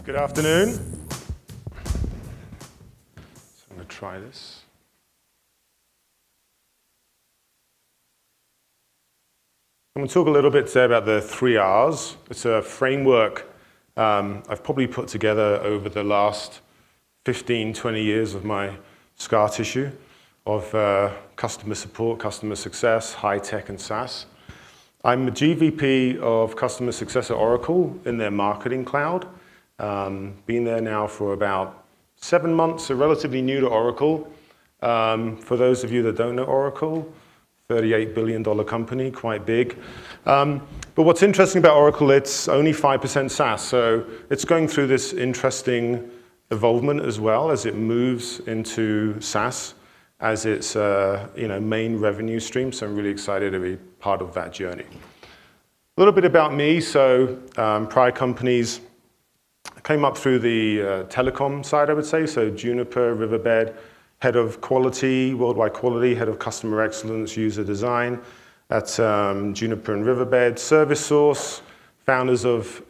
Good afternoon. So I'm going to try this. I'm going to talk a little bit today about the 3 R's. It's a framework I've probably put together over the last 15, 20 years of my scar tissue of customer support, customer success, high tech, and SaaS. I'm the GVP of customer success at Oracle in their marketing cloud. Been there now for about 7 months, so relatively new to Oracle. For those of you that don't know Oracle, $38 billion company, quite big. But what's interesting about Oracle, it's only 5% SaaS, so it's going through this interesting evolvement as well as it moves into SaaS as its main revenue stream, so I'm really excited to be part of that journey. A little bit about me, so prior companies came up through the telecom side, I would say, so Juniper, Riverbed, head of quality, worldwide quality, head of customer excellence, user design at Juniper and Riverbed. ServiceSource, founders of,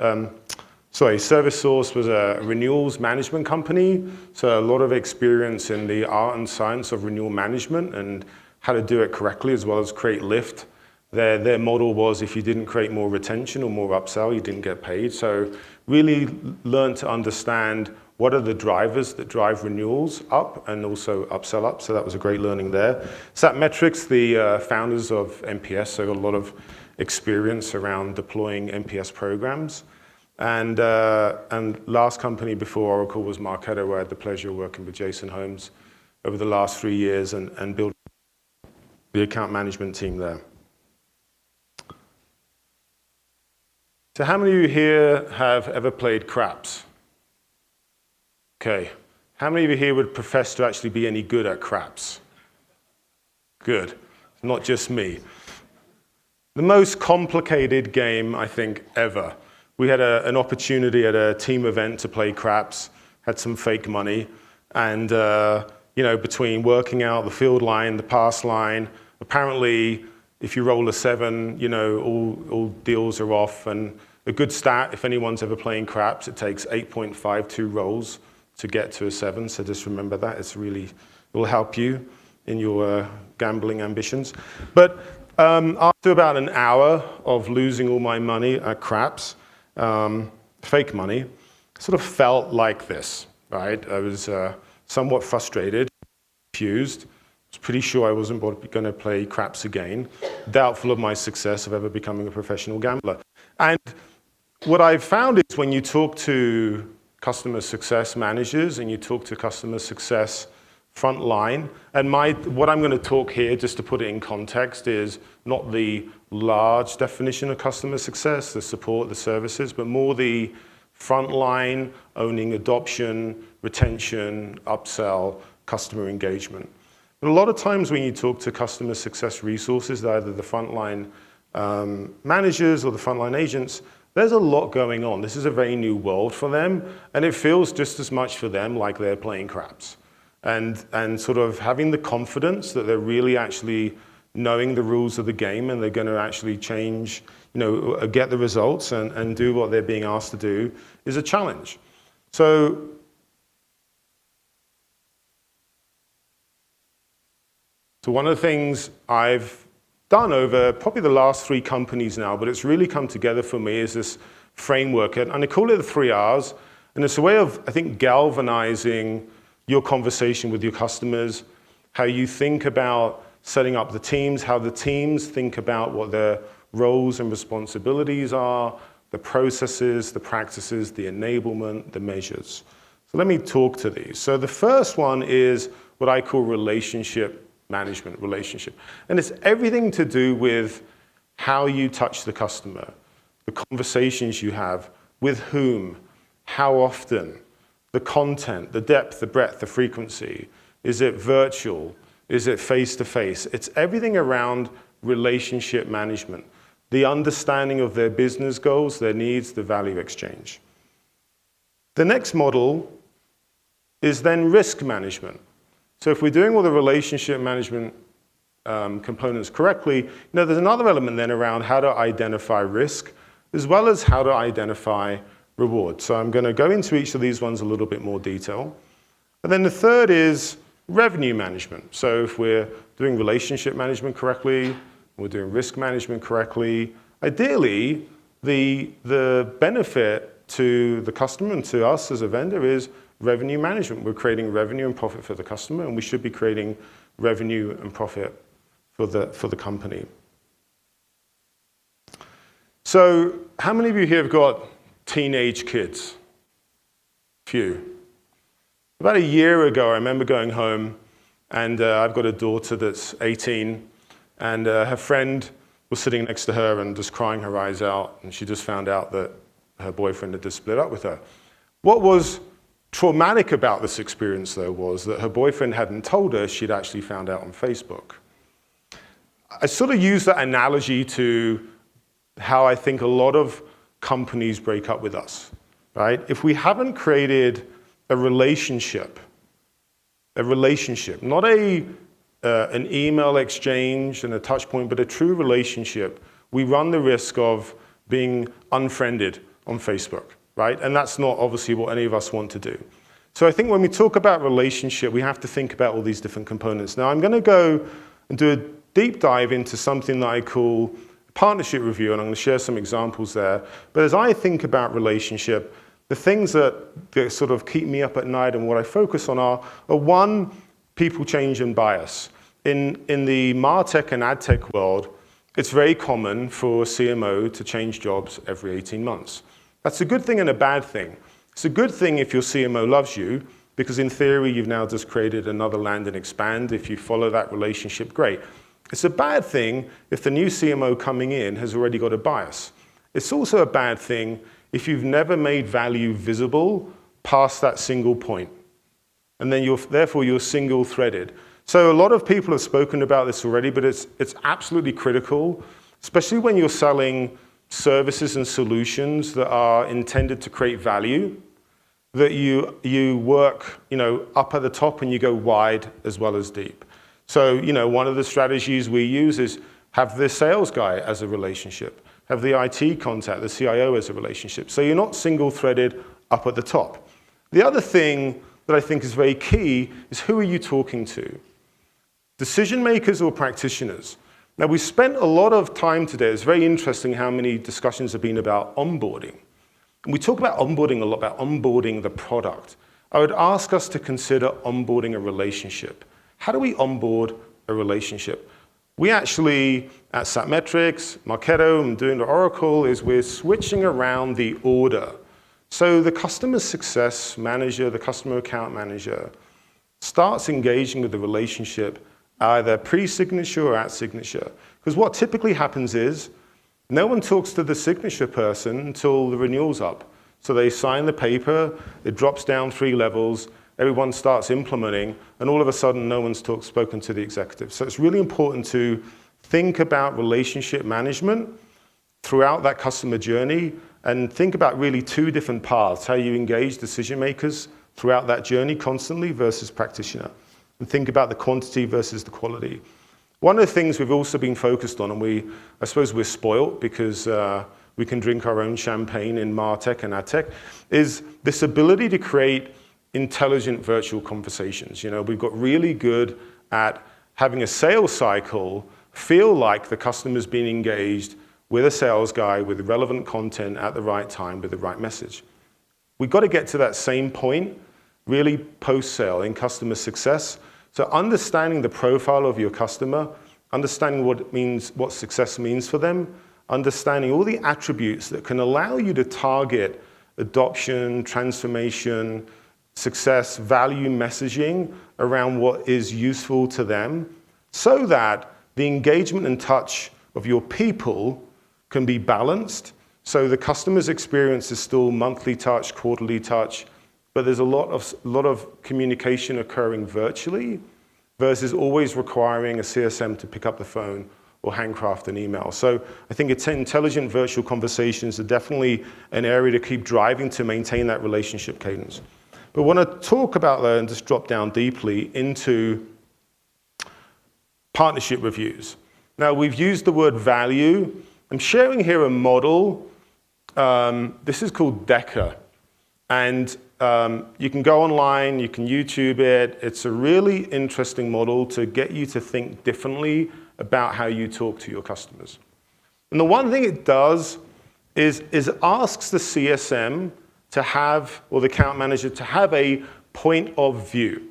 ServiceSource was a renewals management company, so a lot of experience in the art and science of renewal management and how to do it correctly as well as create lift. Their model was if you didn't create more retention or more upsell, you didn't get paid. So really learn to understand what are the drivers that drive renewals up and also upsell up. So that was a great learning there. Sept, the founders of NPS, so got a lot of experience around deploying NPS programs. And last company before Oracle was Marketo, where I had the pleasure of working with Jason Holmes over the last 3 years and building the account management team there. So how many of you here have ever played craps? Okay. How many of you here would profess to actually be any good at craps? Good. Not just me. The most complicated game, I think, ever. We had an opportunity at a team event to play craps, had some fake money, and between working out the field line, the pass line, apparently if you roll a 7, all deals are off. And a good stat, if anyone's ever playing craps, it takes 8.52 rolls to get to a 7. So just remember that. It will help you in your gambling ambitions. But after about an hour of losing all my money at craps, fake money, I sort of felt like this, right? I was somewhat frustrated, confused. I was pretty sure I wasn't going to play craps again, doubtful of my success of ever becoming a professional gambler. And what I've found is when you talk to customer success managers and you talk to customer success frontline, and what I'm going to talk here, just to put it in context, is not the large definition of customer success, the support, the services, but more the frontline, owning adoption, retention, upsell, customer engagement. And a lot of times when you talk to customer success resources, either the frontline managers or the frontline agents, there's a lot going on. This is a very new world for them, and it feels just as much for them like they're playing craps. And sort of having the confidence that they're really actually knowing the rules of the game and they're going to actually change, get the results and do what they're being asked to do is a challenge. So one of the things I've done over probably the last 3 companies now, but it's really come together for me, is this framework. And I call it the 3 R's. And it's a way of, I think, galvanizing your conversation with your customers, how you think about setting up the teams, how the teams think about what their roles and responsibilities are, the processes, the practices, the enablement, the measures. So let me talk to these. So the first one is what I call relationship management, And it's everything to do with how you touch the customer, the conversations you have, with whom, how often, the content, the depth, the breadth, the frequency. Is it virtual? Is it face-to-face? It's everything around relationship management, the understanding of their business goals, their needs, the value exchange. The next model is then risk management. So if we're doing all the relationship management components correctly, there's another element then around how to identify risk, as well as how to identify reward. So I'm going to go into each of these ones a little bit more detail. And then the third is revenue management. So if we're doing relationship management correctly, we're doing risk management correctly, ideally, the benefit to the customer and to us as a vendor is revenue management. We're creating revenue and profit for the customer, and we should be creating revenue and profit for the company. So how many of you here have got teenage kids? Few. About a year ago, I remember going home, and I've got a daughter that's 18, and her friend was sitting next to her and just crying her eyes out, and she just found out that her boyfriend had just split up with her. What was traumatic about this experience, though, was that her boyfriend hadn't told her. She'd actually found out on Facebook. I sort of use that analogy to how I think a lot of companies break up with us, right? If we haven't created a relationship, not an email exchange and a touch point, but a true relationship, we run the risk of being unfriended on Facebook, right? And that's not obviously what any of us want to do. So I think when we talk about relationship, we have to think about all these different components. Now I'm going to go and do a deep dive into something that I call partnership review, and I'm going to share some examples there. But as I think about relationship, the things that sort of keep me up at night and what I focus on are one, people change and bias. In the MarTech and AdTech world, it's very common for a CMO to change jobs every 18 months. That's a good thing and a bad thing. It's a good thing if your CMO loves you, because in theory, you've now just created another land and expand. If you follow that relationship, great. It's a bad thing if the new CMO coming in has already got a bias. It's also a bad thing if you've never made value visible past that single point. And then therefore you're single-threaded. So a lot of people have spoken about this already, but it's absolutely critical, especially when you're selling services and solutions that are intended to create value, that you work, up at the top and you go wide as well as deep. So, one of the strategies we use is have the sales guy as a relationship, have the IT contact, the CIO as a relationship. So you're not single-threaded up at the top. The other thing that I think is very key is who are you talking to? Decision makers or practitioners? Now, we spent a lot of time today. It's very interesting how many discussions have been about onboarding. And we talk about onboarding a lot, about onboarding the product. I would ask us to consider onboarding a relationship. How do we onboard a relationship? We actually, at Satmetrics, Marketo, and doing the Oracle, is we're switching around the order. So the customer success manager, the customer account manager, starts engaging with the relationship either pre-signature or at signature. Because what typically happens is no one talks to the signature person until the renewal's up. So they sign the paper, it drops down 3 levels, everyone starts implementing, and all of a sudden no one's spoken to the executive. So it's really important to think about relationship management throughout that customer journey and think about really 2 different paths, how you engage decision makers throughout that journey constantly versus practitioner. And think about the quantity versus the quality. One of the things we've also been focused on, and I suppose we're spoiled because we can drink our own champagne in MarTech and AdTech, is this ability to create intelligent virtual conversations. We've got really good at having a sales cycle feel like the customer's being engaged with a sales guy with relevant content at the right time with the right message. We've got to get to that same point really post-sale in customer success. So understanding the profile of your customer, understanding what success means for them, understanding all the attributes that can allow you to target adoption, transformation, success, value messaging around what is useful to them, so that the engagement and touch of your people can be balanced. So the customer's experience is still monthly touch, quarterly touch, but there's a lot of communication occurring virtually versus always requiring a CSM to pick up the phone or handcraft an email. So I think it's intelligent virtual conversations are definitely an area to keep driving to maintain that relationship cadence. But I want to talk about that and just drop down deeply into partnership reviews. Now, we've used the word value. I'm sharing here a model this is called Decker. And you can go online, you can YouTube it. It's a really interesting model to get you to think differently about how you talk to your customers. And the one thing it does is it asks the CSM to have, or the account manager to have a point of view,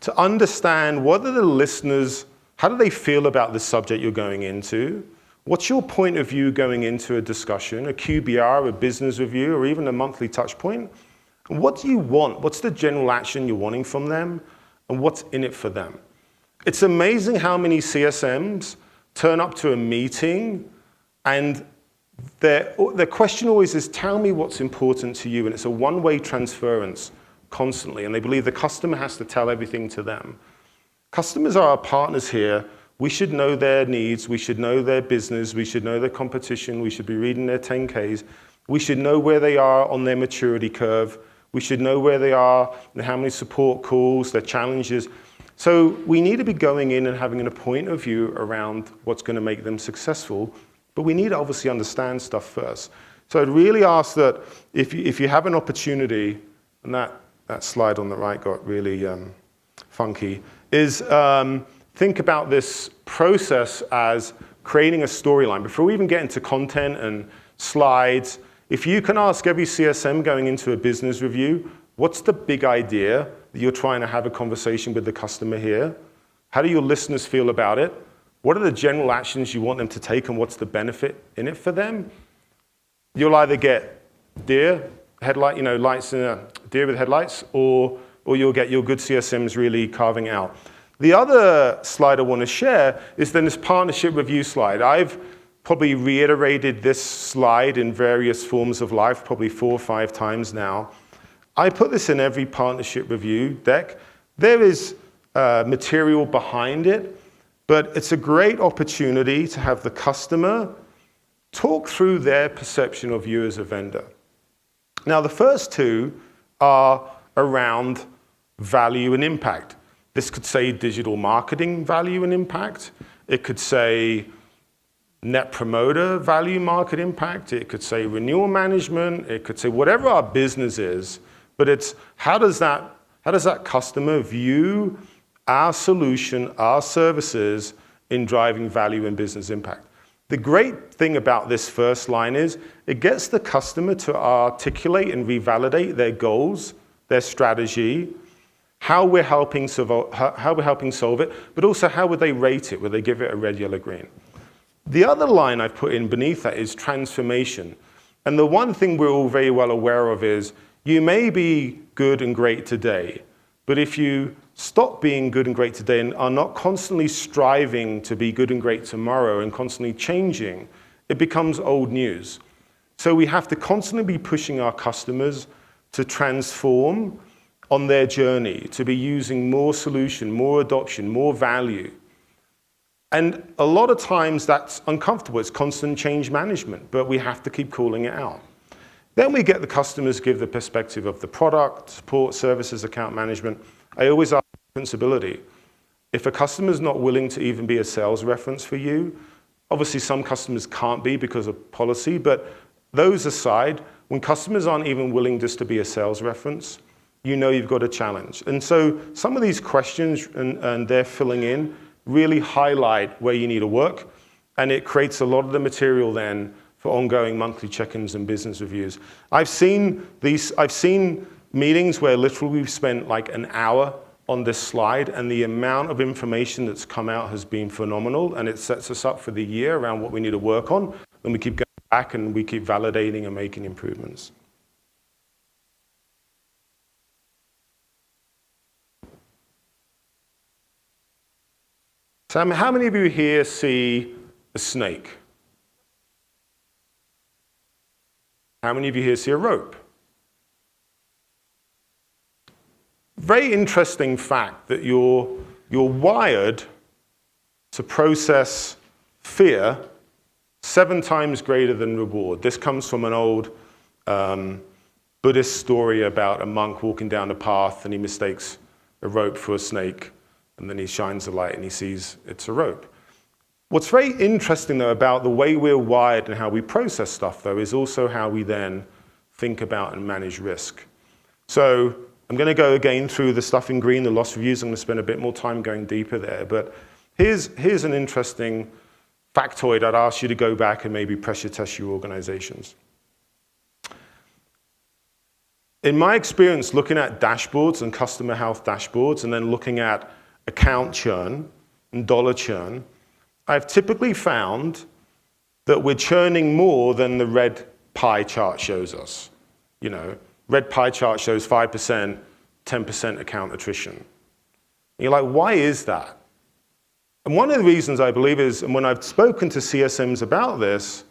to understand what are the listeners, how do they feel about the subject you're going into? What's your point of view going into a discussion, a QBR, a business review, or even a monthly touch point? What do you want? What's the general action you're wanting from them? And what's in it for them? It's amazing how many CSMs turn up to a meeting and their question always is, tell me what's important to you. And it's a one-way transference constantly. And they believe the customer has to tell everything to them. Customers are our partners here. We should know their needs. We should know their business. We should know their competition. We should be reading their 10Ks. We should know where they are on their maturity curve. We should know where they are and how many support calls, their challenges. So we need to be going in and having a point of view around what's going to make them successful. But we need to obviously understand stuff first. So I'd really ask that if you have an opportunity, and that slide on the right got really funky, is think about this process as creating a storyline. Before we even get into content and slides, if you can ask every CSM going into a business review, what's the big idea that you're trying to have a conversation with the customer here? How do your listeners feel about it? What are the general actions you want them to take and what's the benefit in it for them? You'll either get deer with headlights, or you'll get your good CSMs really carving out. The other slide I want to share is then this partnership review slide. I've probably reiterated this slide in various forms of life, probably 4 or 5 times now. I put this in every partnership review deck. There is material behind it, but it's a great opportunity to have the customer talk through their perception of you as a vendor. Now, the first 2 are around value and impact. This could say digital marketing value and impact. It could say net promoter value, market impact. It could say renewal management. It could say whatever our business is, but it's how does that customer view our solution, our services in driving value and business impact. The great thing about this first line is it gets the customer to articulate and revalidate their goals, their strategy, how we're helping solve it, but also how would they rate it? Would they give it a red, yellow, green? The other line I've put in beneath that is transformation. And the one thing we're all very well aware of is you may be good and great today, but if you stop being good and great today and are not constantly striving to be good and great tomorrow and constantly changing, it becomes old news. So we have to constantly be pushing our customers to transform on their journey, to be using more solution, more adoption, more value. And a lot of times that's uncomfortable. It's constant change management, but we have to keep calling it out. Then we get the customers give the perspective of the product, support, services, account management. I always ask responsibility. If a customer's not willing to even be a sales reference for you, obviously some customers can't be because of policy, but those aside, when customers aren't even willing just to be a sales reference, you know you've got a challenge. And so some of these questions and they're filling in really highlight where you need to work, and it creates a lot of the material then for ongoing monthly check-ins and business reviews. I've seen meetings where literally we've spent like an hour on this slide, and the amount of information that's come out has been phenomenal, and it sets us up for the year around what we need to work on, and we keep going back and we keep validating and making improvements. Sam, how many of you here see a snake? How many of you here see a rope? Very interesting fact that you're wired to process fear 7 times greater than reward. This comes from an old Buddhist story about a monk walking down a path and he mistakes a rope for a snake, and then he shines the light and he sees it's a rope. What's very interesting, though, about the way we're wired and how we process stuff, though, is also how we then think about and manage risk. So I'm going to go again through the stuff in green, the loss reviews. I'm going to spend a bit more time going deeper there. But here's an interesting factoid I'd ask you to go back and maybe pressure test your organizations. In my experience, looking at dashboards and customer health dashboards, and then looking at account churn and dollar churn, I've typically found that we're churning more than the red pie chart shows us. You know, red pie chart shows 5%, 10% account attrition. And you're like, why is that? And one of the reasons I believe is, and when I've spoken to CSMs about this,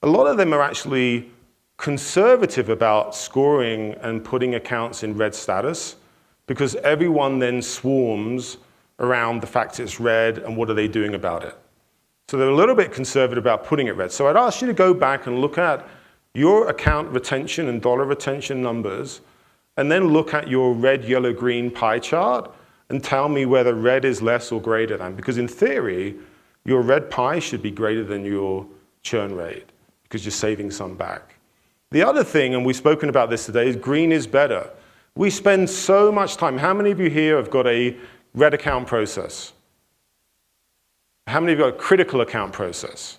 a lot of them are actually conservative about scoring and putting accounts in red status, because everyone then swarms around the fact it's red and what are they doing about it. So they're a little bit conservative about putting it red. So I'd ask you to go back and look at your account retention and dollar retention numbers, and then look at your red, yellow, green pie chart and tell me whether red is less or greater than. Because in theory, your red pie should be greater than your churn rate because you're saving some back. The other thing, and we've spoken about this today, is green is better. We spend so much time. How many of you here have got a red account process? How many of you got a critical account process?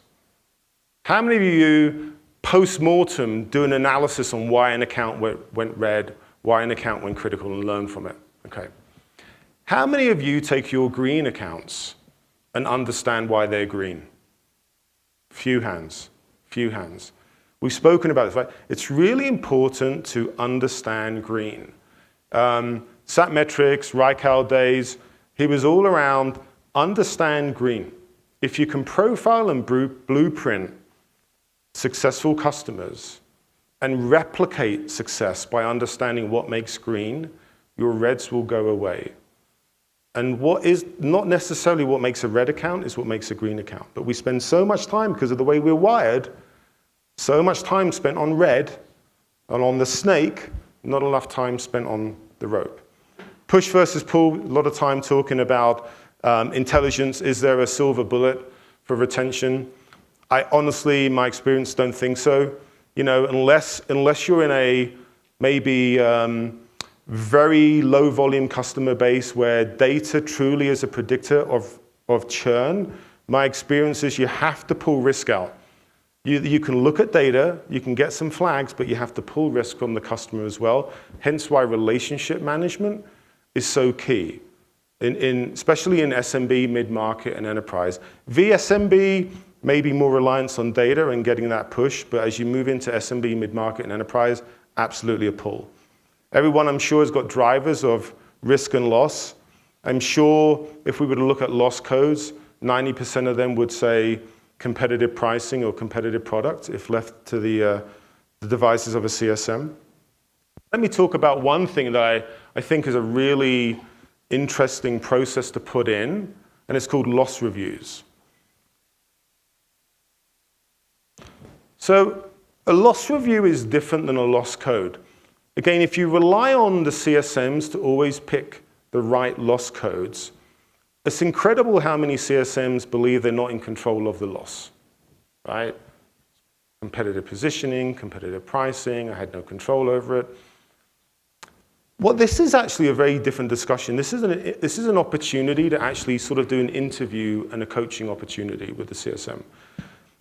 How many of you post-mortem do an analysis on why an account went red, why an account went critical, and learn from it? Okay. How many of you take your green accounts and understand why they're green? Few hands, few hands. We've spoken about this, right? It's really important to understand green. Sept metrics, Reichel days, he was all around understand green. If you can profile and blueprint successful customers and replicate success by understanding what makes green, your reds will go away. And what is not necessarily what makes a red account is what makes a green account. But we spend so much time, because of the way we're wired, so much time spent on red and on the snake, not enough time spent on the rope. Push versus pull, a lot of time talking about intelligence. Is there a silver bullet for retention? I honestly, in my experience, don't think so. You know, unless you're in a maybe very low volume customer base where data truly is a predictor of churn, my experience is you have to pull risk out. You can look at data, you can get some flags, but you have to pull risk from the customer as well. Hence why relationship management is so key, especially in SMB, mid-market, and enterprise. VSMB, maybe more reliance on data and getting that push, but as you move into SMB, mid-market, and enterprise, absolutely a pull. Everyone, I'm sure, has got drivers of risk and loss. I'm sure if we were to look at loss codes, 90% of them would say competitive pricing or competitive product if left to the devices of a CSM. Let me talk about one thing that I think is a really interesting process to put in, and it's called loss reviews. So a loss review is different than a loss code. Again, if you rely on the CSMs to always pick the right loss codes, it's incredible how many CSMs believe they're not in control of the loss, right? Competitive positioning, competitive pricing, I had no control over it. Well, this is actually a very different discussion. This is an opportunity to actually sort of do an interview and a coaching opportunity with the CSM.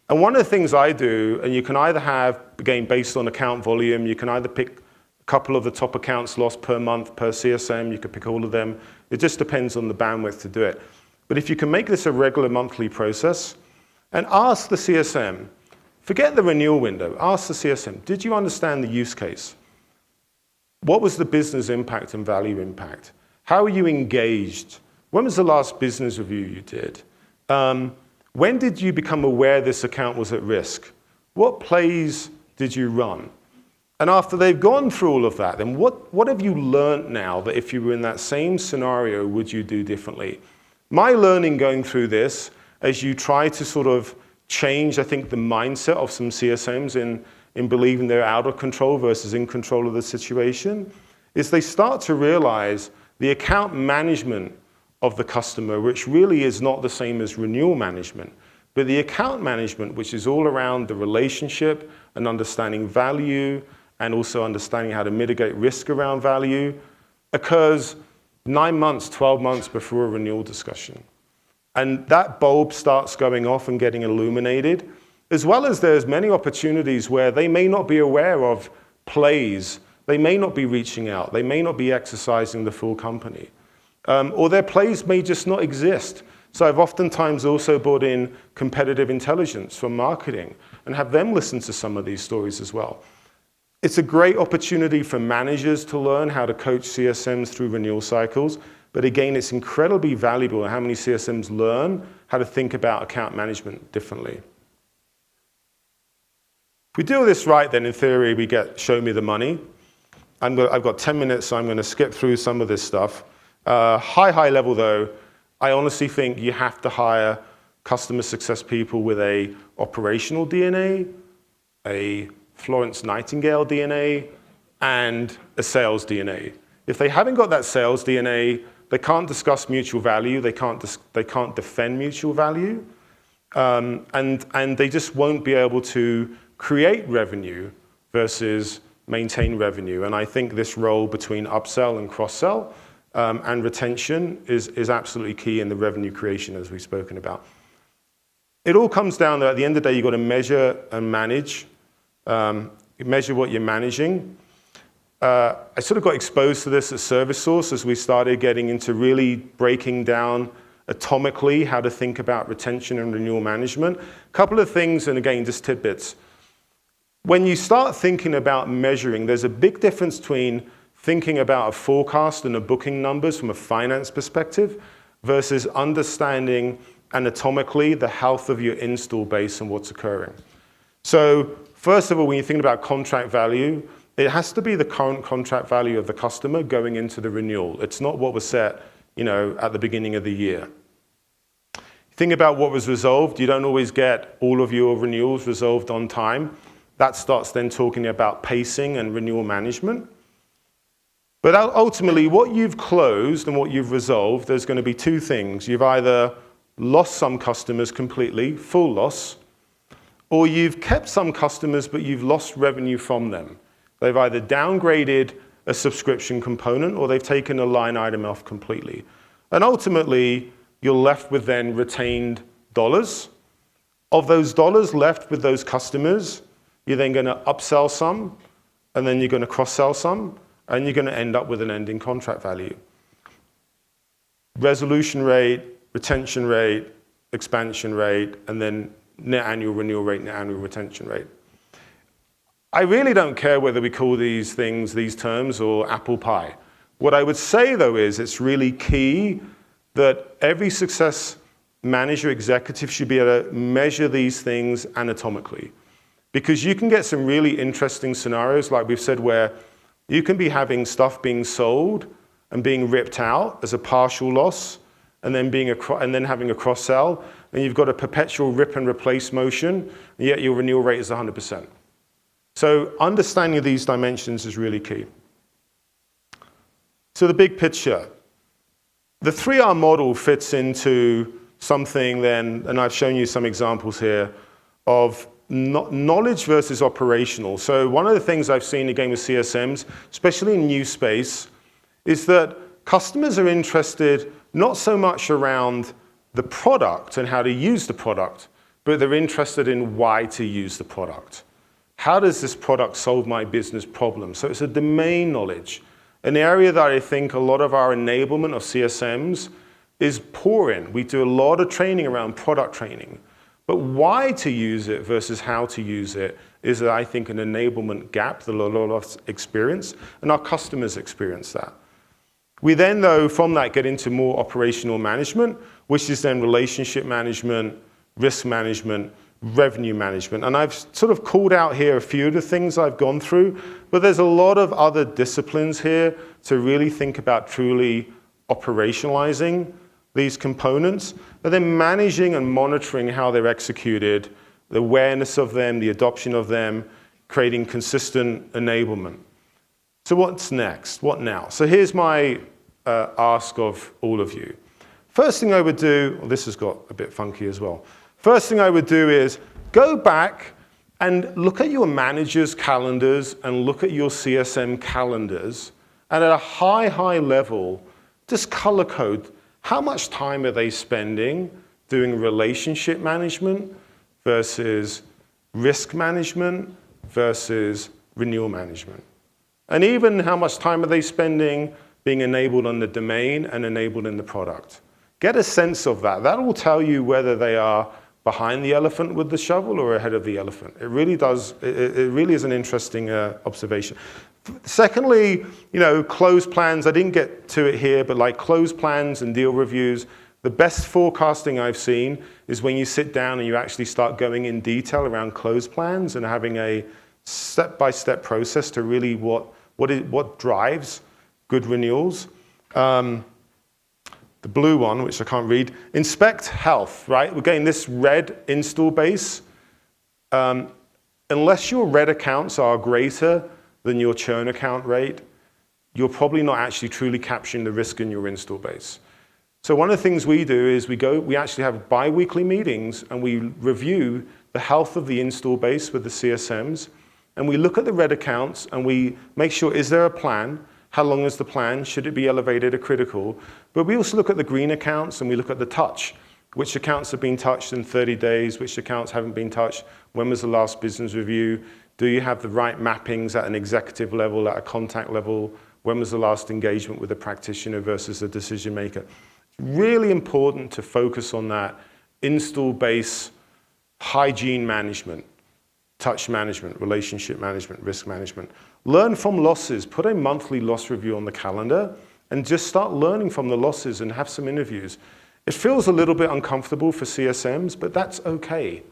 And one of the things I do, and you can either have, again, based on account volume, you can either pick a couple of the top accounts lost per month per CSM, you could pick all of them. It just depends on the bandwidth to do it. But if you can make this a regular monthly process and ask the CSM, forget the renewal window, ask the CSM, did you understand the use case? What was the business impact and value impact? How are you engaged? When was the last business review you did? When did you become aware this account was at risk? What plays did you run? And after they've gone through all of that, then what have you learned now that if you were in that same scenario, would you do differently? My learning going through this, as you try to sort of change, I think, the mindset of some CSMs in believing they're out of control versus in control of the situation, is they start to realize the account management of the customer, which really is not the same as renewal management. But the account management, which is all around the relationship and understanding value and also understanding how to mitigate risk around value, occurs 9 months, 12 months before a renewal discussion. And that bulb starts going off and getting illuminated, as well as there's many opportunities where they may not be aware of plays, they may not be reaching out, they may not be exercising the full company, or their plays may just not exist. So I've oftentimes also brought in competitive intelligence from marketing and have them listen to some of these stories as well. It's a great opportunity for managers to learn how to coach CSMs through renewal cycles. But again, it's incredibly valuable how many CSMs learn how to think about account management differently. If we do this right, then in theory, we get show me the money. I've got 10 minutes, so I'm going to skip through some of this stuff. High level, though, I honestly think you have to hire customer success people with a operational DNA, a Florence Nightingale DNA, and a sales DNA. If they haven't got that sales DNA, they can't discuss mutual value, they can't defend mutual value, and they just won't be able to create revenue versus maintain revenue. And I think this role between upsell and cross-sell and retention is absolutely key in the revenue creation, as we've spoken about. It all comes down to, at the end of the day, you've got to measure and manage, measure what you're managing. I sort of got exposed to this at ServiceSource as we started getting into really breaking down atomically how to think about retention and renewal management. A couple of things, and again, just tidbits. When you start thinking about measuring, there's a big difference between thinking about a forecast and a booking numbers from a finance perspective versus understanding anatomically the health of your install base and what's occurring. So first of all, when you think about contract value, it has to be the current contract value of the customer going into the renewal. It's not what was set, at the beginning of the year. Think about what was resolved. You don't always get all of your renewals resolved on time. That starts then talking about pacing and renewal management. But ultimately, what you've closed and what you've resolved, there's going to be two things. You've either lost some customers completely, full loss, or you've kept some customers, but you've lost revenue from them. They've either downgraded a subscription component or they've taken a line item off completely. And ultimately, you're left with then retained dollars. Of those dollars left with those customers, you're then going to upsell some, and then you're going to cross-sell some, and you're going to end up with an ending contract value. Resolution rate, retention rate, expansion rate, and then net annual renewal rate, net annual retention rate. I really don't care whether we call these things, these terms, or apple pie. What I would say, though, is it's really key that every success manager, executive should be able to measure these things anatomically. Because you can get some really interesting scenarios, like we've said, where you can be having stuff being sold and being ripped out as a partial loss, and then having a cross-sell, and you've got a perpetual rip and replace motion, and yet your renewal rate is 100%. So understanding these dimensions is really key. So the big picture. The 3R model fits into something then, and I've shown you some examples here, of knowledge versus operational. So one of the things I've seen again with CSMs, especially in new space, is that customers are interested not so much around the product and how to use the product, but they're interested in why to use the product. How does this product solve my business problem? So it's a domain knowledge, an area that I think a lot of our enablement of CSMs is poor in. We do a lot of training around product training, but why to use it versus how to use it is, I think, an enablement gap that a lot of us experience, and our customers experience that. We then, though, from that get into more operational management, which is then relationship management, risk management, revenue management. And I've sort of called out here a few of the things I've gone through, but there's a lot of other disciplines here to really think about truly operationalizing these components, and then managing and monitoring how they're executed, the awareness of them, the adoption of them, creating consistent enablement. So what's next? What now? So here's my ask of all of you. First thing I would do, well, this has got a bit funky as well. First thing I would do is go back and look at your manager's calendars and look at your CSM calendars. And at a high level, just color code. How much time are they spending doing relationship management versus risk management versus renewal management? And even how much time are they spending being enabled on the domain and enabled in the product? Get a sense of that. That will tell you whether they are behind the elephant with the shovel or ahead of the elephant. It really does, it really is an interesting observation. Secondly, close plans. I didn't get to it here, but like close plans and deal reviews, the best forecasting I've seen is when you sit down and you actually start going in detail around close plans and having a step-by-step process to really what drives good renewals. The blue one, which I can't read, inspect health, right? We're getting this red install base. Unless your red accounts are greater than your churn account rate, you're probably not actually truly capturing the risk in your install base. So one of the things we do is we actually have bi-weekly meetings and we review the health of the install base with the CSMs, and we look at the red accounts and we make sure, is there a plan? How long is the plan? Should it be elevated or critical? But we also look at the green accounts and we look at the touch. Which accounts have been touched in 30 days? Which accounts haven't been touched? When was the last business review? Do you have the right mappings at an executive level, at a contact level? When was the last engagement with a practitioner versus a decision maker? It's really important to focus on that install base hygiene management, touch management, relationship management, risk management. Learn from losses. Put a monthly loss review on the calendar and just start learning from the losses and have some interviews. It feels a little bit uncomfortable for CSMs, but that's okay,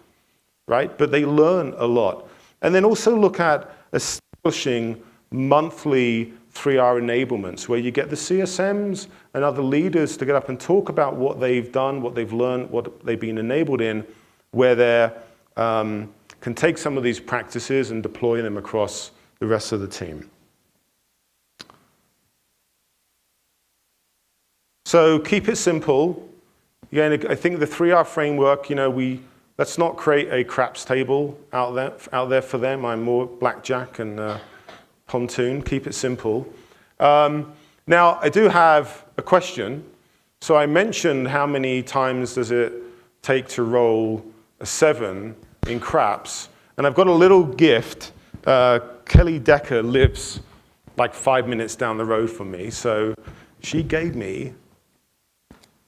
right? But they learn a lot. And then also look at establishing monthly 3R enablements where you get the CSMs and other leaders to get up and talk about what they've done, what they've learned, what they've been enabled in, where they can take some of these practices and deploy them across the rest of the team. So keep it simple. Again, I think the 3R framework, let's not create a craps table out there for them. I'm more blackjack and pontoon. Keep it simple. Now, I do have a question. So I mentioned how many times does it take to roll a 7 in craps. And I've got a little gift. Kelly Decker lives like 5 minutes down the road from me. So she gave me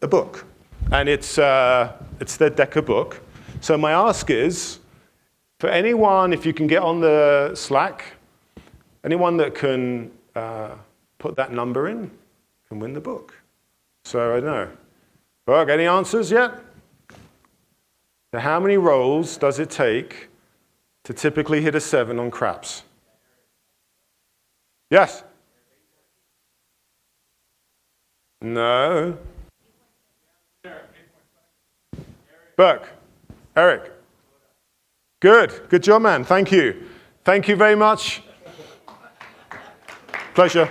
a book. And it's the Decker book. So my ask is, for anyone, if you can get on the Slack, anyone that can put that number in can win the book. So I don't know. Berg, any answers yet? So how many rolls does it take to typically hit a 7 on craps? Yes? No. Berg. Eric. Good job, man. Thank you. Thank you very much. Pleasure.